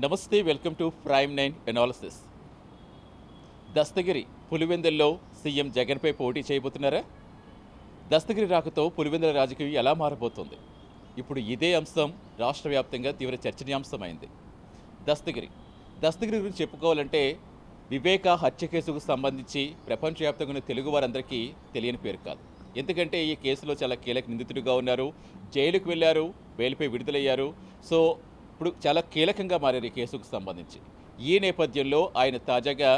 నమస్తే, welcome to prime 9 analysis. Dastagiri పులివెందుల్లో CM జగన్పై పోటీ చేయబోతున్నారా? దస్తగిరి రాకతో పులివెందుల రాజకీయం ఎలా మారబోతోంది? ఇప్పుడు ఇదే అంశం రాష్ట్ర వ్యాప్తంగా తీవ్ర చర్చనీయాంశమైంది. దస్తగిరి గురించి చెప్పుకోవాలంటే వివేక హత్య కేసుకు సంబంధించి ప్రపంచవ్యాప్తంగా ఉన్న తెలుగు వారందరికీ తెలియని పేరు కాదు. ఎందుకంటే ఈ కేసులో చాలా కీలక నిందితుడిగా ఉన్నారు, జైలుకు వెళ్ళారు, బెయిల్పై విడుదలయ్యారు. సో ఇప్పుడు చాలా కీలకంగా మారారు ఈ కేసుకు సంబంధించి. ఈ నేపథ్యంలో ఆయన తాజాగా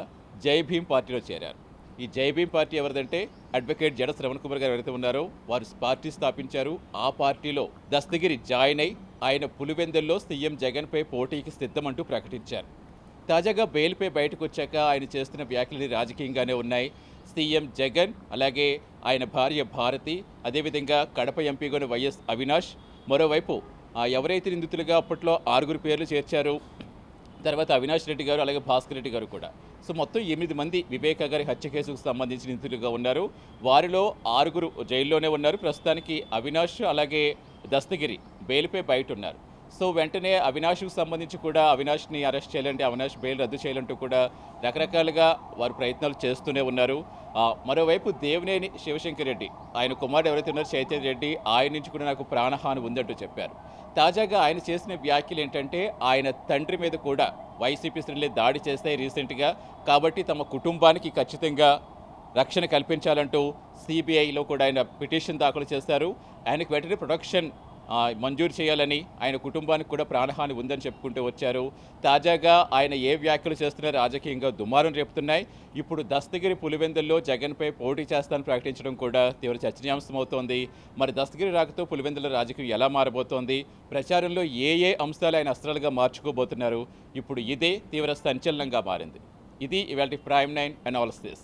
జై భీమ్ పార్టీలో చేరారు. ఈ జై భీమ్ పార్టీ ఎవరిదంటే అడ్వకేట్ జడ శ్రవణ్ కుమార్ గారు ఎవరైతే ఉన్నారో వారు పార్టీ స్థాపించారు. ఆ పార్టీలో దస్తగిరి జాయిన్ అయి ఆయన పులివెందుల్లో సీఎం జగన్పై పోటీకి సిద్ధమంటూ ప్రకటించారు. తాజాగా బెయిల్పై బయటకు వచ్చాక ఆయన చేస్తున్న వ్యాఖ్యలు రాజకీయంగానే ఉన్నాయి. సీఎం జగన్, అలాగే ఆయన భార్య భారతి, అదేవిధంగా కడప ఎంపీగా వైఎస్ అవినాష్, మరోవైపు ఎవరైతే నిందితులుగా అప్పట్లో 6 పేర్లు చేర్చారు, తర్వాత అవినాష్ రెడ్డి గారు, అలాగే భాస్కర్ రెడ్డి గారు కూడా. సో మొత్తం 8 మంది వివేక గారి హత్య కేసుకు సంబంధించిన నిందితులుగా ఉన్నారు. వారిలో 6 జైల్లోనే ఉన్నారు. ప్రస్తుతానికి అవినాష్ అలాగే దస్తగిరి బెయిల్పై బయట ఉన్నారు. సో వెంటనే అవినాష్కు సంబంధించి కూడా అవినాష్ని అరెస్ట్ చేయాలంటే, అవినాష్ బెయిల్ రద్దు చేయాలంటూ కూడా రకరకాలుగా వారు ప్రయత్నాలు చేస్తూనే ఉన్నారు. మరోవైపు దేవినేని శివశంకర్ రెడ్డి, ఆయన కుమారుడు ఎవరైతే ఉన్నారో చైతన్య రెడ్డి, ఆయన నుంచి కూడా నాకు ప్రాణహాని ఉందంటూ చెప్పారు. తాజాగా ఆయన చేసిన వ్యాఖ్యలు ఏంటంటే, ఆయన తండ్రి మీద కూడా వైసీపీ శ్రేణులే దాడి చేస్తాయి రీసెంట్గా, కాబట్టి తమ కుటుంబానికి ఖచ్చితంగా రక్షణ కల్పించాలంటూ సిబిఐలో కూడా ఆయన పిటిషన్ దాఖలు చేశారు. ఆయనకు వెంటనే ప్రొటెక్షన్ మంజూరు చేయాలని, ఆయన కుటుంబానికి కూడా ప్రాణహాని ఉందని చెప్పుకుంటూ వచ్చారు. తాజాగా ఆయన ఏ వ్యాఖ్యలు చేస్తున్నా రాజకీయంగా దుమారం రేపుతున్నాయి. ఇప్పుడు దస్తగిరి పులివెందుల్లో జగన్పై పోటీ చేస్తానని ప్రకటించడం కూడా తీవ్ర చర్చనీయాంశమవుతోంది. మరి దస్తగిరి రాకతో పులివెందుల రాజకీయం ఎలా మారబోతోంది? ప్రచారంలో ఏ అంశాలు ఆయన అస్త్రాలుగా మార్చుకోబోతున్నారు? ఇప్పుడు ఇదే తీవ్ర సంచలనంగా మారింది. ఇది ఇవాళ ప్రైమ్ 9 అనాలిసిస్.